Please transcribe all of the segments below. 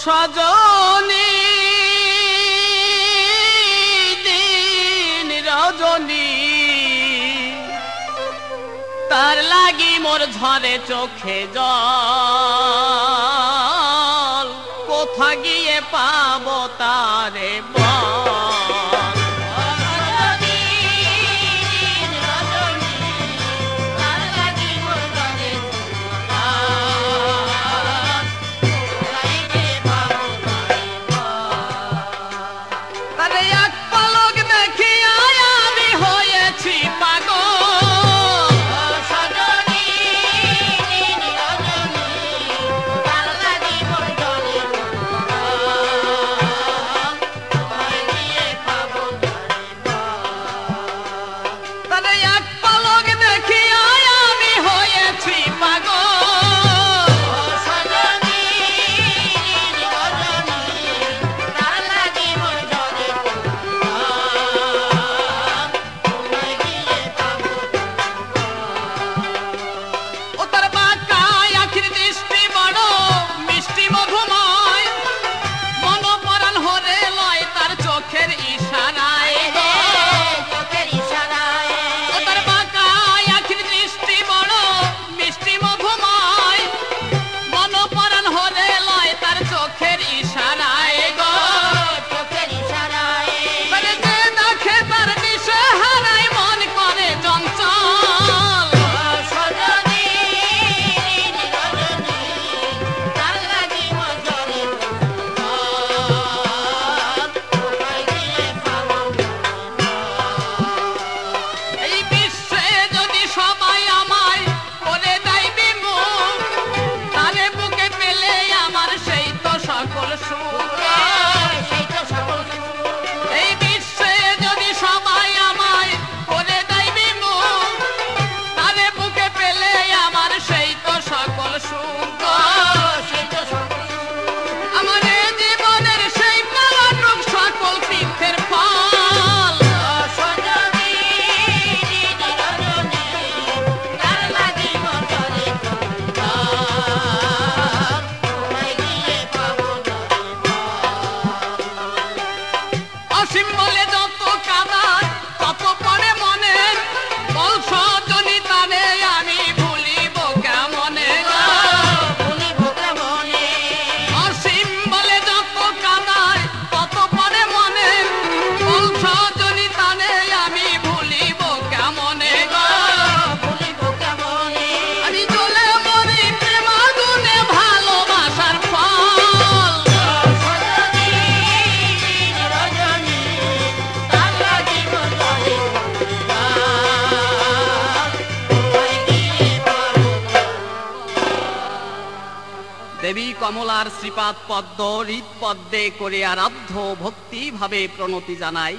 সজনী দিন রজনী তার লাগি মোর ঝরে চোখে জল কোথা গিয়ে পাবো তারে দেবী কমলার শ্রীপাদ পদ্ম হৃদ পদ্মে করে আরাধ্য ভক্তি ভাবে প্রণতি জানাই।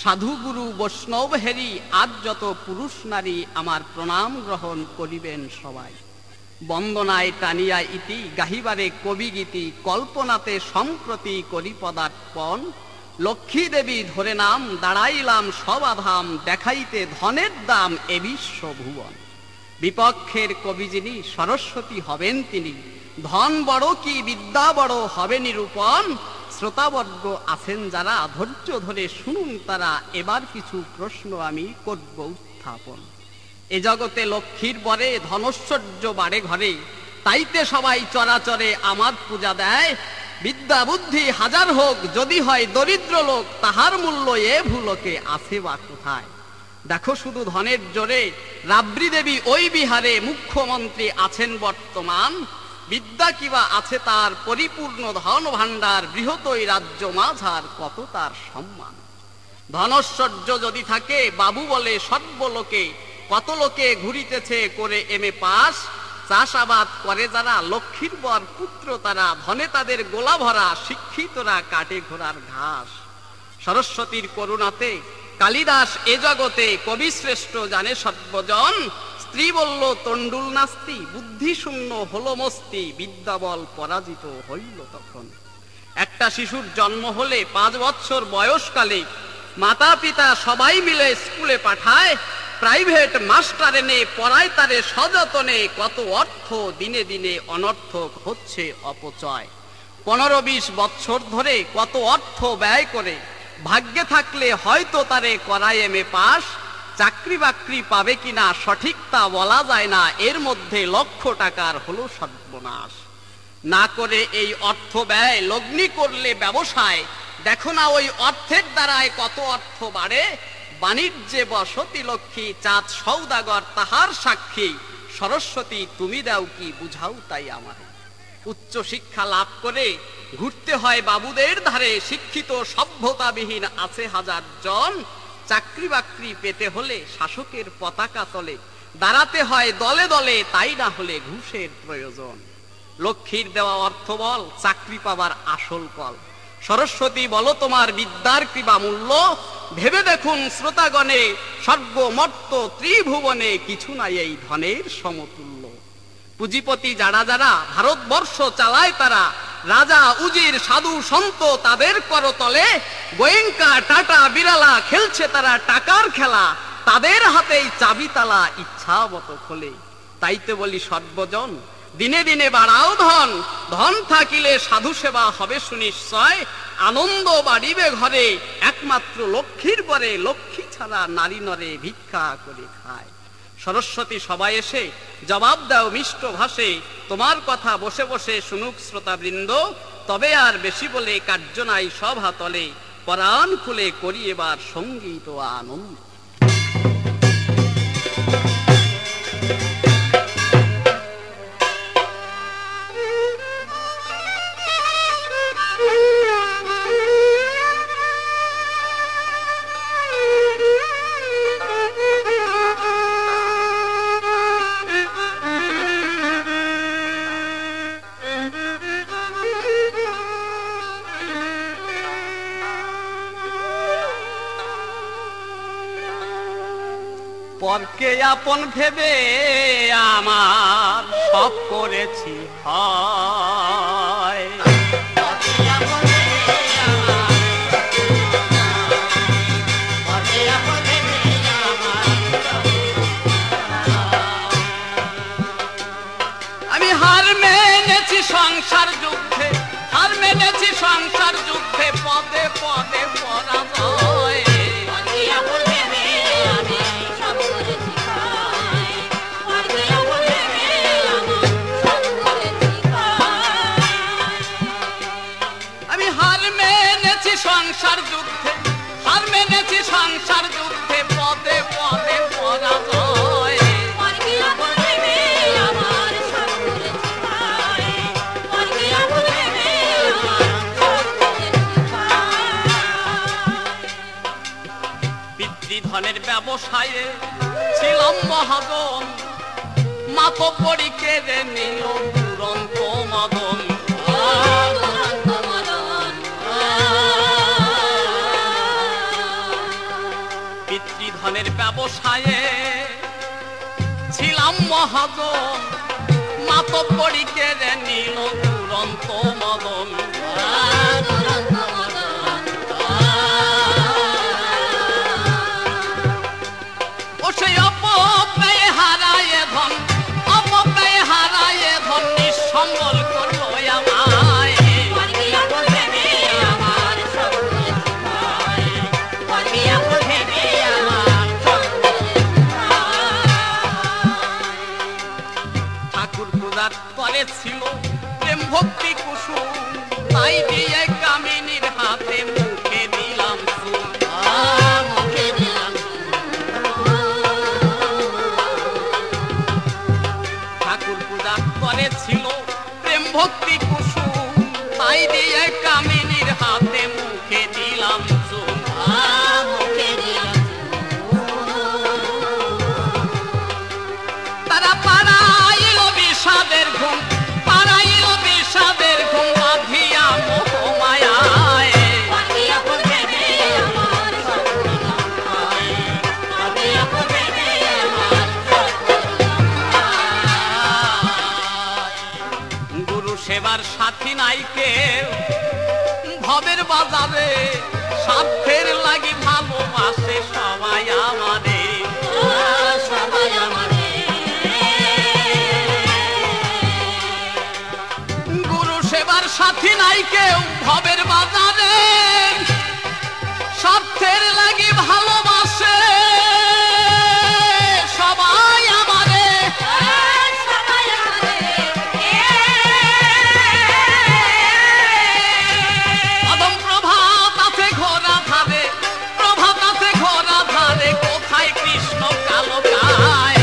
সাধু গুরু বৈষ্ণব হেরি আজ যত পুরুষ নারী আমার প্রণাম গ্রহণ করিবেন সবাই। বন্দনায় টানিয়া ইতি গাহিবারে কবি গীতি কল্পনাতে সম্প্রতি করি পদার্পণ। লক্ষ্মী দেবী ধরে নাম দাঁড়াইলাম সবাধাম দেখাইতে ধনের দাম এ বিশ্ব ভুবন। বিপক্ষের কবি যিনি সরস্বতী হবেন তিনি, ধন বড় কি বিদ্যা বড় হবে নিরূপণ। শ্রোতাবর্গ আছেন যারা ধৈর্য ধরে শুনুন তারা, এবার কিছু প্রশ্ন আমি করব উত্থাপন। এ জগতে লক্ষ্মীর বরে ধনৈশ্বর্য বাড়ে ঘরে, তাইতে সবাই চরাচরে আমার পূজা দেয়। বিদ্যা বুদ্ধি হাজার হোক যদি হয় দরিদ্র লোক, তাহার মূল্য এ ভুলোকে আছে বা কোথায়। দেখো শুধু ধনের জোরে রাবড়ি দেবী ওই বিহারে মুখ্যমন্ত্রী আছেন বর্তমান। বিদ্যা কিবা আছে তার পরিপূর্ণ ধন ভাণ্ডার, বৃহৎই রাজ্য মাঝার কত তার সম্মান। ধনৈশ্বর্য যদি থাকে বাবু বলে সর্বলোকে, কত লোকে ঘুরিতেছে করে এমএ পাস। চাষাবাদ করে যারা লক্ষ্মীর বর পুত্র তারা, ধনে তাদের গোলা ভরা শিক্ষিতরা কাটে ঘোড়ার ঘাস। সরস্বতীর করুণাতে কালিদাস এ জগতে কবি শ্রেষ্ঠ জানে সর্বজন। স্ত্রী বলল তন্ডুল নাস্তি, বুদ্ধি শূন্য হলো মস্তি, বিদ্যাবল পরাজিত হইল তখন। একটা শিশুর জন্ম হলে 5 বছর বয়সকালে মাতা পিতা সবাই মিলে স্কুলে পাঠায়। প্রাইভেট মাস্টার এনে পড়ায় তারে সযতনে, কত অর্থ দিনে দিনে অনর্থক হচ্ছে অপচয়। 15-20 বৎসর ধরে কত অর্থ ব্যয় করে ভাগ্যে থাকলে হয়তো তারে করায় এমএ পাস, চাকরি বাকরি পাবে কিনা সঠিক তা বলা যায় না, এর মধ্যে লক্ষ টাকার হলো সর্বনাশ। না করে এই অর্থ ব্যয় লগ্নি করলে ব্যবসায়, দেখো না ওই অর্থের দ্বারায় কত অর্থ বাড়ে। বাণিজ্যে বসতি লক্ষ্মী, চাঁদ সৌদাগর তাহার সাক্ষী, সরস্বতী তুমি দাও কি বুঝাও তাই আমারে। উচ্চ শিক্ষা লাভ করে ঘুরতে হয় বাবুদের ধারে, শিক্ষিত সভ্যতাবিহীন আছে হাজার জন। চাকরি বাকরি পেতে হলে শাসকের পতাকা তলে দাঁড়াতে হয় দলে দলে, তাই না হলে ঘুষের প্রয়োজন। লক্ষ্মীর দেওয়া অর্থ বল চাকরি পাবার আসল কল। সরস্বতী বলো তোমার বিদ্যার কৃপা মূল্য, ভেবে দেখুন শ্রোতাগণে স্বর্গ মর্ত ত্রিভুবনে কিছু নাই এই ধনের সমতুল্য। পুঁজিপতি যারা যারা ভারতবর্ষ চালায় তারা, রাজা উজির সাধু সন্ত তাদের করতলে, গোয়েঙ্কা টাটা বিড়ালা খেলছে তারা টাকার খেলা, তাদের হাতেই চাবি তালা ইচ্ছা মতো খোলে। তাইতে বলি সর্বজন দিনে দিনে বাড়াও ধন, ধন থাকিলে সাধু সেবা হবে সুনিশ্চয়, আনন্দ বাড়িবে ঘরে একমাত্র লক্ষ্মীর পরে, লক্ষ্মী ছাড়া নারী নরে ভিক্ষা করে খায়। সরস্বতী সবাই এসে জবাব দাও মিষ্ট ভাষে, তোমার কথা বসে বসে শুনুক শ্রোতাবৃন্দ, তবে আর বেশি বলে কার্য নাই সভা তলে, পরাণ খুলে করি এবার সঙ্গীত ও আনন্দ। পরকে আপন ভেবে আমার সব করেছি হয়, আমি হার মেনেছি সংসার যুদ্ধে, হার মেনেছি সংসার যুদ্ধে, পদে পদে পরাজয়। সংসার যুদ্ধে হার মেনেছি, সংসার যুদ্ধে পদে পদে পরাজয়। পিতৃধনের ব্যবসায়ে ছিলাম মহাজন, মাতব্বরি কেড়ে নিল দুরন্ত মদন। পিতৃধনের ব্যবসায়ে ছিলাম মহাজন, মাতব্বরি কেড়ে নিল দুরন্ত মদন। ও সেই অপব্যয় হারায় ধন, অপব্যয় হারায় ধন নিঃসম্বল করলো আমায়। ছিল প্রেম ভক্তি কুসুম, তাই দিয়ে কামিনীর হাতে মুখে দিলাম ঠাকুর পূজা করেছিল প্রেম ভক্তি কুসুম, তাই দিয়ে কামিনীর হাতে মুখে দিলাম তারা পাড়াইল বিষাদের ঘুম, পাড়াইল বিষাদের ঘুম বাঁধিয়া মোহমায়ায়। গুরু সেবার সাথী নাই কেউ ভবের বাজারে, স্বার্থের লাগি ভালোবাসে সবাই আমাদের, সবাই আমাদের। সাথী সাথী নাই কেউ ভবের বাজারে, স্বার্থের লাগি ভালোবাসে সবাই আমারে। আদম প্রভাত আছে ঘোরা ধারে, প্রভাত আছে ঘোরা ধারে, কোথায় কৃষ্ণ কালো গায়।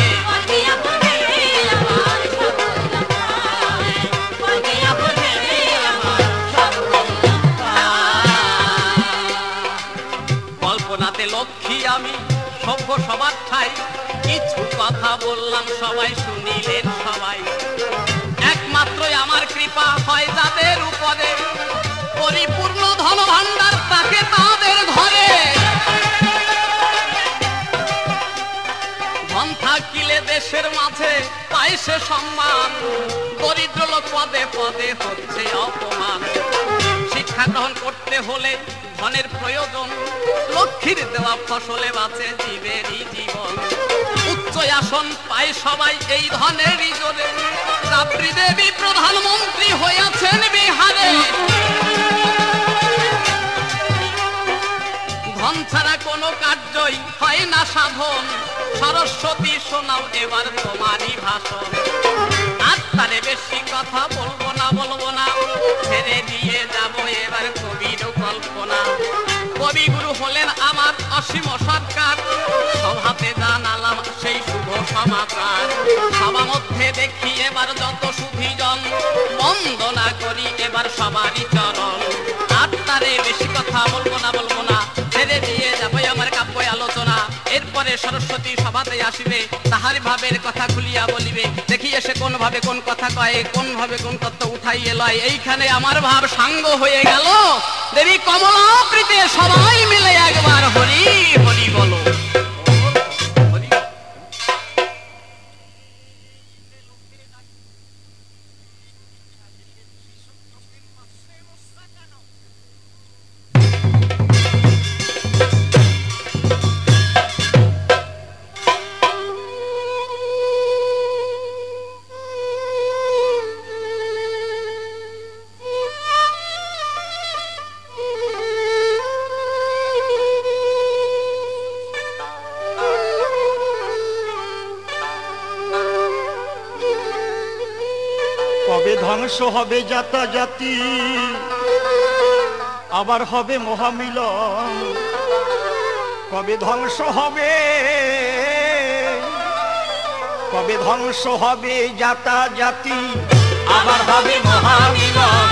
লক্ষ্মী আমি সভ্য সবার ঠাই, কিছু কথা বললাম সবাই শুনিলেন সবাই। একমাত্রই আমার কৃপা হয় যাদের উপরে, পরিপূর্ণ ধন ভাণ্ডার থাকে তাদের ঘরে। ধন থাকিলে দেশের মাঝে পায় সে সম্মান, দরিদ্র লোক পদে পদে হচ্ছে অপমান। শিক্ষা গ্রহণ করতে হলে ধনের প্রয়োজন, লক্ষ্মীর দেওয়া ফসলে বাঁচে জীবেরই জীবন। উচ্চ আসন পায় সবাই এই ধনেরই জোরে, রাত্রি দেবী প্রধানমন্ত্রী হয়েছেন বিহারে। ধন ছাড়া কোনো কার্যই হয় না সাধন, সরস্বতী শোনাও এবার তোমারই ভাষণ। আর তারে বেশি কথা বলবো না ছেড়ে দিয়ে যাবো এবার কবির কল্পনা। কবিগুরু হলেন আমার অসীম সরকার, সভাতে জানালাম সেই শুভ সমাচার। সভা মধ্যে দেখি এবার যত সুধীজন, বন্দনা করি এবার সবারই চরণ। আর তারে বেশি কথা বলবো না ছেড়ে দিয়ে যাবো আমার কাব্য আলোচনা। এরপরে সরস্বতী সভাতে আসিবে, তাহার ভাবের কথা খুলিয়া বলিবে। দেখি এসে কোন ভাবে কোন কথা কয়, কোন ভাবে কোন তত্ত্ব উঠাইয়ে লয়। এইখানে আমার ভাব সাঙ্গ হয়ে গেল, দেবী কমলাপ্রীতে সবাই মিলে একবার হরি হরি বলো। ধ্বংস হবে জাতাজাতি, আবার হবে মহামিলন। কবে ধ্বংস হবে, কবে ধ্বংস হবে জাতাজাতি, আবার হবে মহামিলন।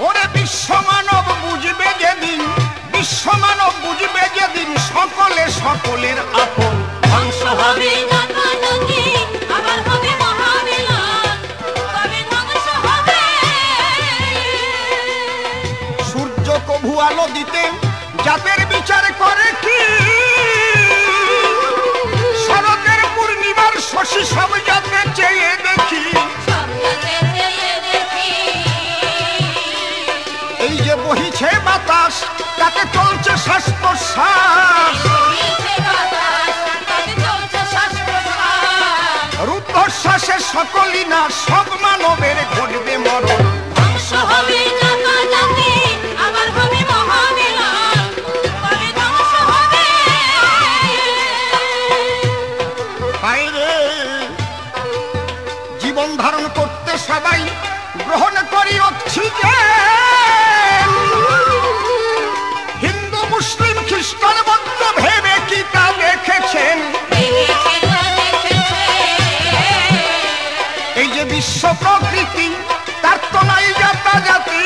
ওরে বিশ্বমানব বুঝবে যেদিন, বিশ্বমানব বুঝবে যেদিন, সকলে সকলের আপন। ধ্বংস হবে আবার হবে মহামিলন, কবে ধ্বংস হবে। সূর্য কভু আলো দিতে জাতের বিচার করে কি, শরতের পূর্ণিমার শশী সব জাতে চেয়ে দেখি। এই যে বহিছে বাতাস, তাতে চলছে শ্বাস প্রশ্বাস। রুদ্ধশ্বাসে সকলই না, সব মানবের ঘটবে মরণ। ধ্বংস হবে জাতাজাতি, আবার হবে মহামিলন, কবে ধ্বংস হবে। বাইরে জীবন ধারণ করতে সবাই গ্রহণ করি অক্সিজেন। হিন্দু মুসলিম খ্রিস্টান বৌদ্ধ ভেবে কি তা দেখেছেন? এই যে বিশ্ব প্রকৃতি, তার তো নাই জাতাজাতি।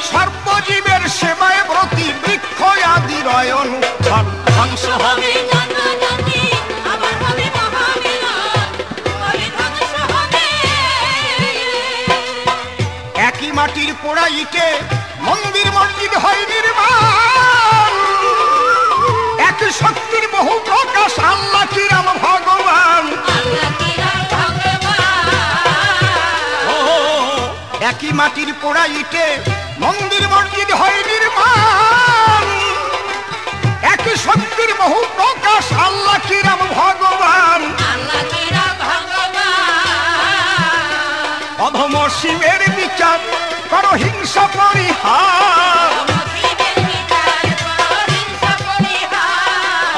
সর্বজীবের সেবায় ব্রতী, বৃক্ষ আদি রয়ন। ধ্বংস হবে আবার হবে মহামিলন, কবে ধ্বংস হবে। একই মাটির পোড়া ইটে মন্দির মসজিদ হয় নির্মাণ। একই শক্তির বহু প্রকাশ, আল্লাহ কি রাম ভগবান। একই মাটির পোড়া ইটে মন্দির মসজিদ হয় নির্মাণ। এক শক্তির বহু প্রকাশ আল্লাহ কি রাম ভগবান অধম শিবের বিচার করো হিংসা পরিহার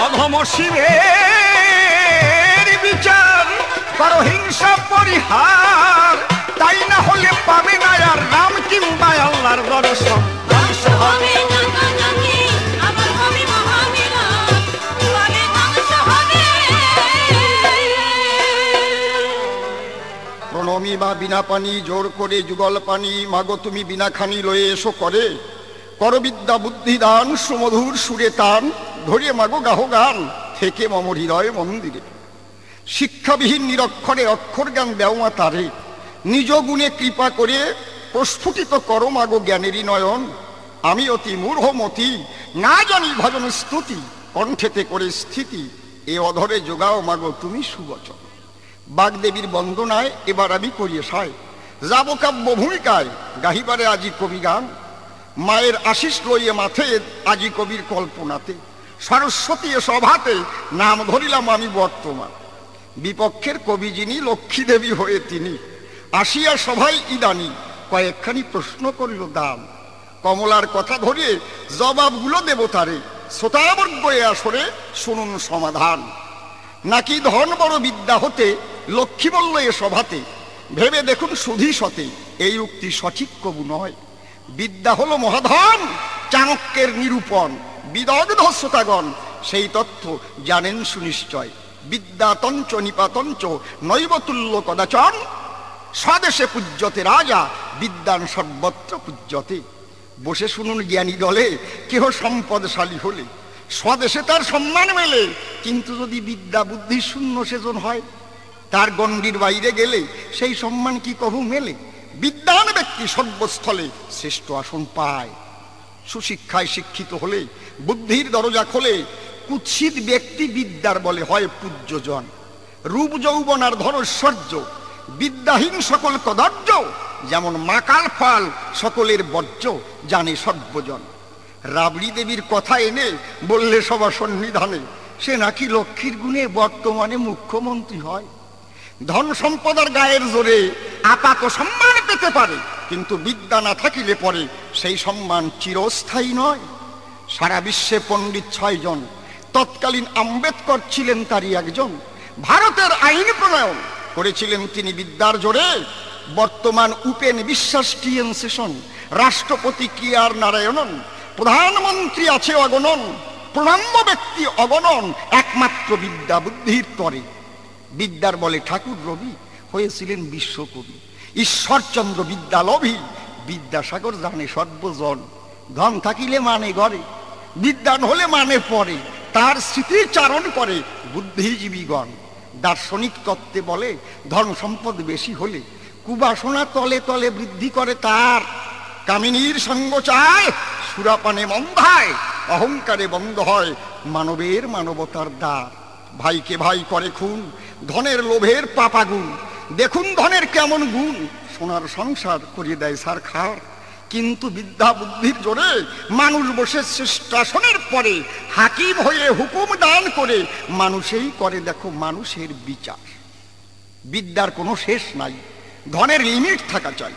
অধম শিবের বিচার করো হিংসা পরিহার তাই না হলে পাবে না আর রাম কিংবা আল্লাহর দর্শন প্রণমী বা বিনা পানি জোর করে যুগল পানি মাগো তুমি বিনা খানি লয়ে এসো করে করবিদ্যা বুদ্ধি দান সুমধুর সুরে তান ধরে মাগো গাহ গান থেকে মম হৃদয় মন্দিরে শিক্ষাবিহীন নিরক্ষরে অক্ষর জ্ঞান দেও মা তারে নিজ গুণে কৃপা করে প্রস্ফুটিত করো মাগো জ্ঞানেরই নয়ন আমি অতি মূঢ়মতি না জানি ভজন স্তুতি কণ্ঠেতে করে স্থিতি এ অধরে যোগাও মাগো তুমি সুবচন বাগদেবীর বন্দনায় এবার আমি করি সায় যাব কাব্য ভূমিকায় গাহিবারে আজি কবি গান মায়ের আশিস লইয়ে মাথে আজি কবির কল্পনাতে সরস্বতী সভাতে নাম ধরিলাম আমি বর্তমান বিপক্ষের কবি যিনি লক্ষ্মী দেবী হয়ে তিনি আসিয়া সভাই ইদানি কয়েকখানি প্রশ্ন করিল দাম কমলার কথা ধরে জবাবগুলো দেব তারে শ্রোতাবর্গ এ আসরে শুনুন সমাধান নাকি ধন বড় বিদ্যা হতে লক্ষ্মী বলল এ সভাতে ভেবে দেখুন সুধী সতে এই উক্তি সঠিক কবু নয় বিদ্যা হলো মহাধন চাণক্যের নিরূপণ বিদগ্ধ শ্রোতাগণ সেই তথ্য জানেন সুনিশ্চয় বিদ্যা তঞ্চ নিপাতঞ্চ নৈবতুল্য কদাচন স্বদেশে পূজ্যতে রাজা বিদ্যান সর্বত্র পূজ্যতে বসে শুনুন জ্ঞানী দলে কেহ সম্পদশালী হলে স্বদেশে তার সম্মান মেলে কিন্তু যদি বিদ্যা বুদ্ধি শূন্য সেজন হয় তার গণ্ডির বাইরে গেলে সেই সম্মান কি কভু মেলে বিদ্যান ব্যক্তি সর্বস্থলে শ্রেষ্ঠ আসন পায় সুশিক্ষায় শিক্ষিত হলে বুদ্ধির দরজা খোলে কুৎসিত ব্যক্তি বিদ্যার বলে হয় পূজ্যজন রূপ যৌবন আর ধনৈশ্বর্য বিদ্যাহীন সকল কদর্য যেমন মাকাল ফল সকলের বর্জ্য জানে সর্বজন রাবড়ি দেবীর কথা এনে বললে সবার সন্নিধানে সে নাকি লক্ষ্মীর গুণে বর্তমানে মুখ্যমন্ত্রী হয় ধন সম্পদের গায়ের জোরে আপাত সম্মান পেতে পারে কিন্তু বিদ্যা না থাকিলে পরে সেই সম্মান চিরস্থায়ী নয় সারা বিশ্বে পণ্ডিত 6 জন তৎকালীন আম্বেদকর ছিলেন তারই একজন ভারতের আইন প্রণয়ন করেছিলেন তিনি বিদ্যার জোরে বর্তমান উপেন বিশ্বাস টিএন সেশন রাষ্ট্রপতি কি আর নারায়ণন প্রধানমন্ত্রী আছে অগণন প্রণম্য ব্যক্তি অগণন একমাত্র বিদ্যা বুদ্ধির তরে বিদ্যার বলে ঠাকুর রবি হয়েছিলেন বিশ্বকবি ঈশ্বরচন্দ্র বিদ্যালভী বিদ্যাসাগর জানে সর্বজন ধন থাকিলে মানে গড়ে বিদ্যান হলে মানে পড়ে তার স্মৃতিচারণ করে বুদ্ধিজীবীগণ দার্শনিক তত্ত্বে বলে ধন সম্পদ বেশি হলে কুবাসনা তলে তলে বৃদ্ধি করে তার কামিনীর সঙ্গ চায় সুরাপানে মন্দায় অহংকারে বন্ধ হয় মানবের মানবতার দ্বার ভাইকে ভাই করে খুন ধনের লোভের পাপাগুণ দেখুন ধনের কেমন গুণ সোনার সংসার করিয়ে দেয় সার খার কিন্তু বিদ্যা বুদ্ধির জোরে মানুষ বসে শ্রেষ্ঠাসনের পরে হাকিম হয়ে হুকুম দান করে মানুষেই করে দেখো মানুষের বিচার বিদ্যার কোনো শেষ নাই ধনের লিমিট থাকা চাই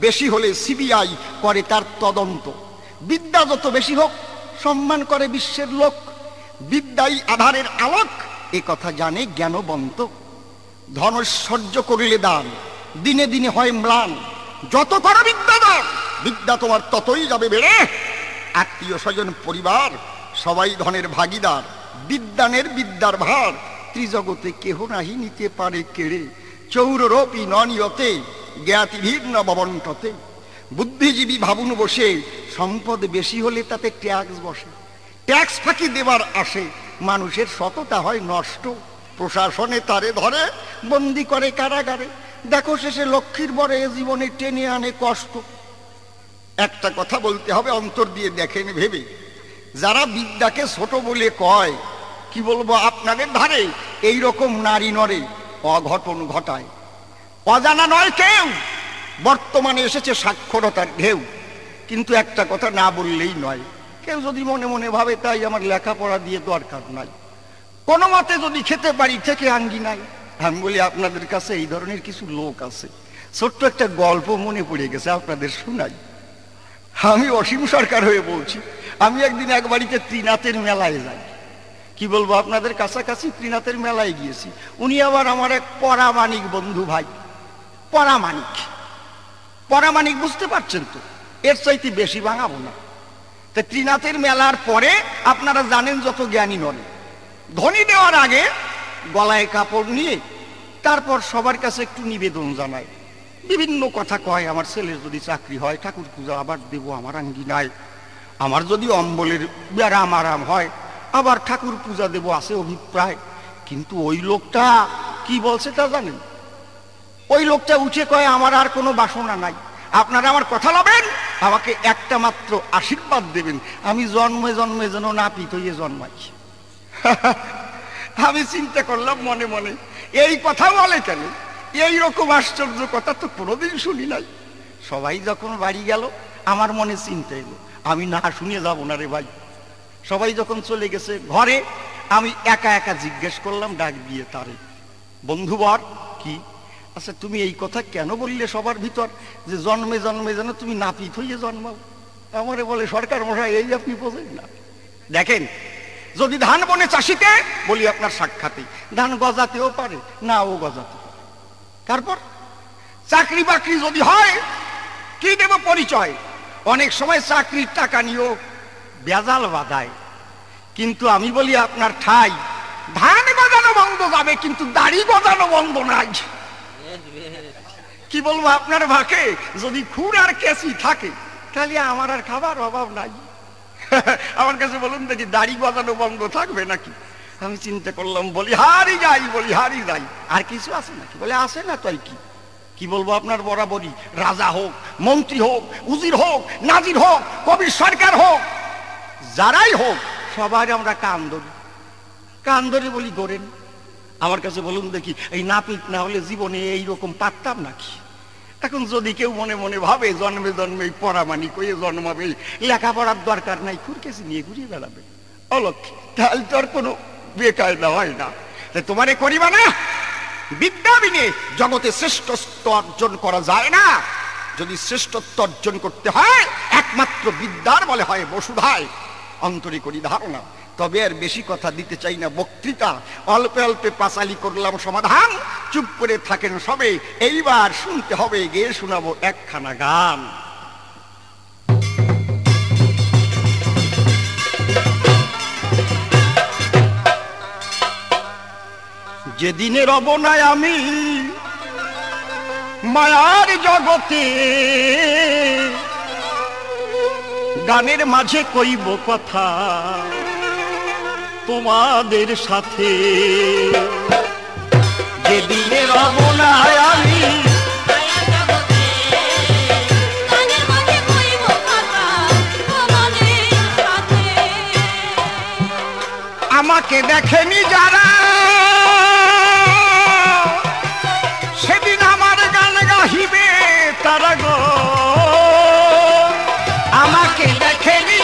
বেশি হলে সিবিআই করে তার তদন্ত বিদ্যা যত বেশি হোক সম্মান করে বিশ্বের লোক বিদ্যাই আধারের আলোক এ কথা জানে জ্ঞানবন্ত ধনৈশ্বর্য করিলে দান দিনে দিনে হয় ম্লান যত করো বিদ্যা দান বিদ্যা তোমার ততই যাবে বেড়ে আত্মীয় স্বজন পরিবার সবাই ধনের ভাগিদার বিদ্যানের বিদ্যার ভার ত্রিজগতে কেহ নাহি নিতে পারে কেড়ে চৌররূপী ননিয়তে জ্ঞাতি ভিন্ন ববন্টতে বুদ্ধিজীবী ভাবুন বসে সম্পদ বেশি হলে তাতে ট্যাক্স বসে ট্যাক্স ফাঁকি দেবার আসে মানুষের সততা হয় নষ্ট প্রশাসনে তারে ধরে বন্দি করে কারাগারে দেখো শেষে লক্ষ্মীর বরে জীবনে টেনে আনে কষ্ট একটা কথা বলতে হবে অন্তর দিয়ে দেখেন ভেবে যারা বিদ্যাকে ছোট বলে কয় কি বলবো আপনাদের ধারে এই রকম নারী নরে অঘটন ঘটায় অজানা নয় কেউ বর্তমানে এসেছে সাক্ষরতার ঢেউ কিন্তু একটা কথা না বললেই নয় কেউ যদি মনে মনে ভাবে তাই আমার লেখাপড়া দিয়ে দরকার নাই, কোনো মতে যদি খেতে পারি থেকে আঙ্গি নাই। আমি বলি আপনাদের কাছে এই ধরনের কিছু লোক আছে। ছোট্ট একটা গল্প মনে পড়ে গেছে, আপনাদের শোনাই। আমি অসীম সরকার হয়ে বলছি। আমি একদিন এক বাড়িতে ত্রিনাথের মেলায় যাই। কি বলবো, আপনাদের কাছাকাছি ত্রিনাথের মেলায় গিয়েছি। উনি আবার আমার এক পরামানিক বন্ধু ভাই। পরামানিক বুঝতে পারছেন তো, এর চাইতে বেশি ভাঙাবো না। তা ত্রিনাথের মেলার পরে আপনারা জানেন যত জ্ঞানী নয়, ধনী দেওয়ার আগে গলায় কাপড় নিয়ে তারপর সবার কাছে একটু নিবেদন জানায়, বিভিন্ন কথা কয়। আমার ছেলের যদি চাকরি হয় ঠাকুর পূজা আবার দেবো আমার আঙ্গিনায়, আমার যদি অম্বলের ব্যারাম আরাম হয় আবার ঠাকুর পূজা দেবো আছে অভিপ্রায়। কিন্তু ওই লোকটা কি বলছে তা জানেন? ওই লোকটা উঠে কয় আমার আর কোনো বাসনা নাই, আপনারা আমার কথা লবেন, আমাকে একটা মাত্র আশীর্বাদ দেবেন, আমি জন্মে জন্মে যেন নাপিত হইয়ে জন্মাই। আমি চিন্তা করলাম মনে মনে, এই কথা বলে কেন? এই রকম আশ্চর্য কথা তো কোনোদিন শুনি নাই। সবাই যখন বাড়ি গেল আমার মনে চিন্তা এলো, আমি না শুনিয়ে যাবো না রে ভাই। সবাই যখন চলে গেছে ঘরে, আমি একা একা জিজ্ঞেস করলাম ডাক দিয়ে তারে, বন্ধুবর কি, আচ্ছা তুমি এই কথা কেন বললে সবার ভিতর যে জন্মে জন্মে যেন তুমি নাপিত হইয়ে জন্মাও? আমারে বলে, সরকার মশাই এই আপনি বোঝেন না। দেখেন, যদি ধান বনে চাষিতে বলি আপনার সাক্ষাতে ধান গজাতেও পারে, নাও গজাতে পারে। তারপর চাকরি বাকরি যদি হয় কি দেব পরিচয়? অনেক সময় চাকরির টাকা নিয়েও বেজাল বাঁধায়। কিন্তু আমি বলি আপনার ঠাই ধান গজানো বন্ধ যাবে, কিন্তু দাড়ি গজানো বন্ধ নাই। কি বলবো আপনার ভাকে, যদি খুর আর কেসি থাকে তাহলে আমার আর খাবার অভাব নাই। আমার কাছে বলুন দেখি, দাড়ি গজানো বন্ধ থাকবে নাকি? আমি চিন্তা করলাম, বলি হারি যাই, আর কিছু আছে নাকি? বলে আছে না, তাই কি বলবো আপনার বরাবরই রাজা হোক, মন্ত্রী হোক, উজির হোক, নাজির হোক, কবির সরকার হোক, যারাই হোক সবাই আমরা কান ধরি বলি গড়েন। আমার কাছে বলুন দেখি, এই নাপিত না হলে জীবনে এইরকম পারতাম নাকি? এখন যদি কেউ মনে মনে ভাবে জন্মে জন্মে পরামানিক হয়ে জন্মাবে, লেখাপড়ার দরকার নাই, খুরকেসি নিয়ে ঘুরিয়ে বেড়াবে অলক্ষী, তাহলে তো আর কোনো বেকায়দা হয় না। তোমারে করিবা না, বিদ্যা বিনে জগতে শ্রেষ্ঠত্ব অর্জন করা যায় না। যদি শ্রেষ্ঠত্ব অর্জন করতে হয় একমাত্র বিদ্যার বলে হয় বসুধায়। অন্তরে করি ধারণা, তবে আর বেশি কথা দিতে চাই না। বক্তৃতা অল্পে অল্পে পাঁচালি করলাম সমাধান, চুপ করে থাকেন সবে। এইবার শুনতে হবে, গেয়ে শোনাবো একখানা গান। যেদিনের অবনায় আমি মায়ার জগতে, গানের মাঝে কইব কথা তোমাদের সাথে। যেদিনের অবনায় আমি আমাকে দেখেনি যারা, সেদিন আমার গান গাহিবে তারা গো। আমাকে দেখেনি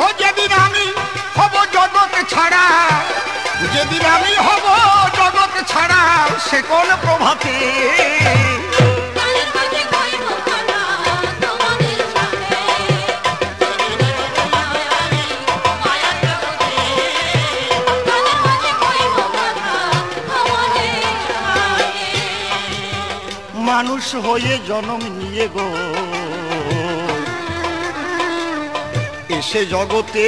ও, যেদিন আমি হব জগৎ ছাড়া, যেদিন আমি হব জগৎ ছাড়া, সে কোন প্রভাতে মানুষ হয়ে জন্ম নিয়ে গো এসে জগতে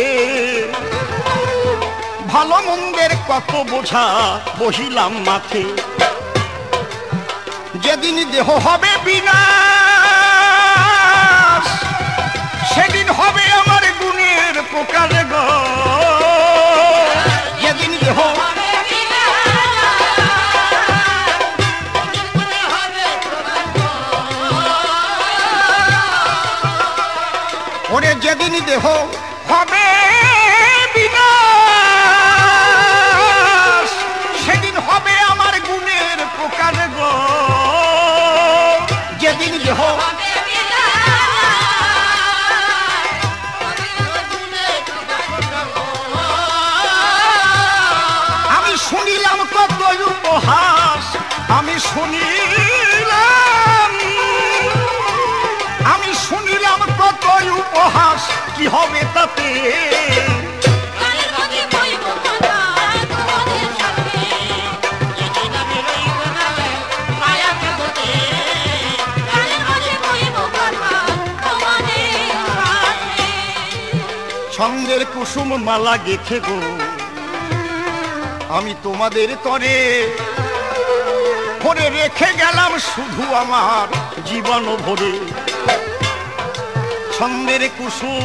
ভালো মন্দের কত বোঝা বহিলাম মাথে। যেদিন দেহ হবে বিনাশ, সেদিন হবে আমার গুণের প্রকার গো। যেদিন দেহ ওরে, যেদিন দেহ হবে বিনাশ, সেদিন হবে আমার গুণের শুনিলাম কত উপহাস, আমি শুনিলাম কত উপহাস, কি হবে তাতে? ছন্দের কুসুম মালা গেথে গো আমি তোমাদের তরে ভরে রেখে গেলাম শুধু আমার জীবন ভরে। ছন্দের কুসুম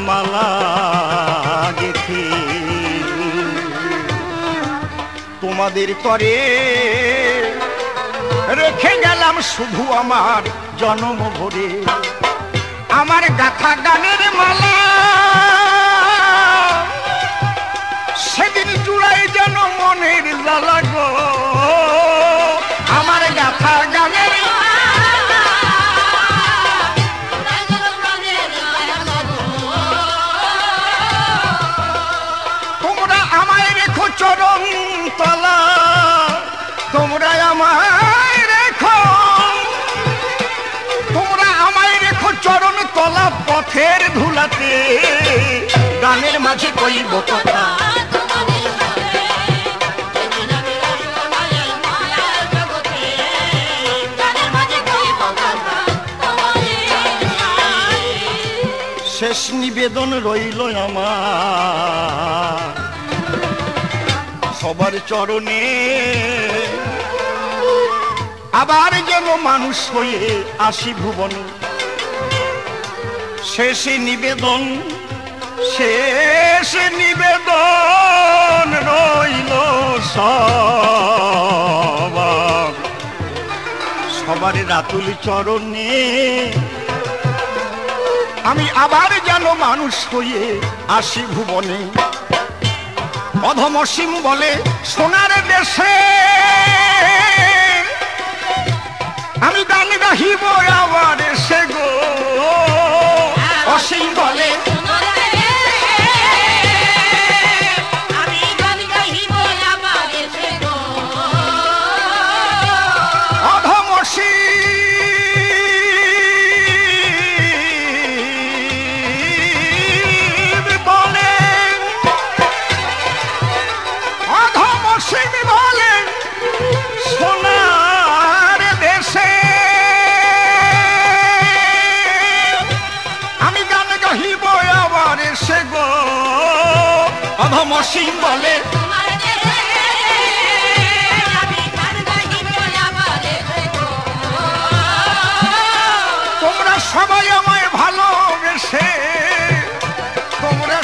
মালা গেথে তোমাদের তরে রেখে গেলাম শুধু আমার জনম ভরে। আমার গাথা গানের মালা সেদিন জুড়াই যেন মনের জ্বালা গো। আমার গাথা গানের তোমরা আমায় রেখো চরণ তলা, তোমরা আমায় রেখো, তোমরা আমায় রেখো চরণ তলা পথের ধুলাতে। গানের মাঝে কইব কথা শেষ নিবেদন রইল আমার সবার চরণে। আবার যেন মানুষ হয়ে আসি ভুবনে। শেষ নিবেদন রইল সবার রাতুল চরণে। আমি আবার যেন মানুষ হয়ে আসি ভুবনে। অধমসীম বলে সোনার দেশে আমি গান গাহিব আবার সে গো। অসীম বলে আমি গান গাহিব আবার সে গো। অধমসীম বলে সোনার দেশে আমি গান গাহিব আবার সে গো। অধমসীম বলে তোমরা সবাই আমায় ভালোবেসে, তোমরা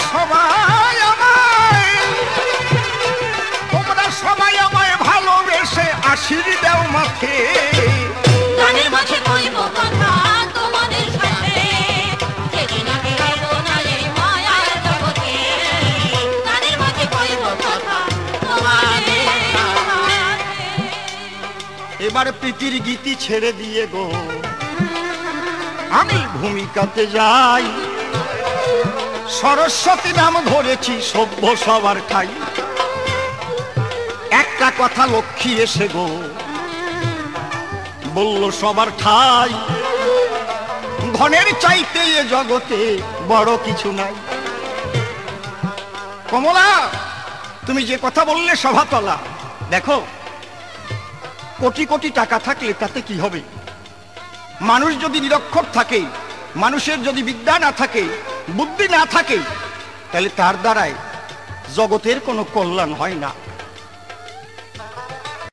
সবাই আমায় ভালোবেসে আশীর দেও মাথে। গানের মাঝে কইব কথা তোমাদের সাথে, যেদিন আমি রইব না এই মায়ার জগতে। গানের মাঝে কইব কথা তোমাদের সাথে। এবার প্রীতির গীতি ছেড়ে দিয়ে গো আমি ভূমিকাতে যাই। সরস্বতী নাম ধরেছি সভ্য সবার ঠাই। একটা কথা লক্ষ্মী এসে গো বলল সবার ঠাই। ধনের চাইতে এ জগতে বড় কিছু নাই। কমলা তুমি যে কথা বললে সভাতলা, দেখো কোটি কোটি টাকা থাকলে তাতে কি হবে? মানুষ যদি নিরক্ষর থাকে, মানুষের যদি বিদ্যা না থাকে, বুদ্ধি না থাকে, তাহলে তার দ্বারায় জগতের কোনো কল্যাণ হয় না।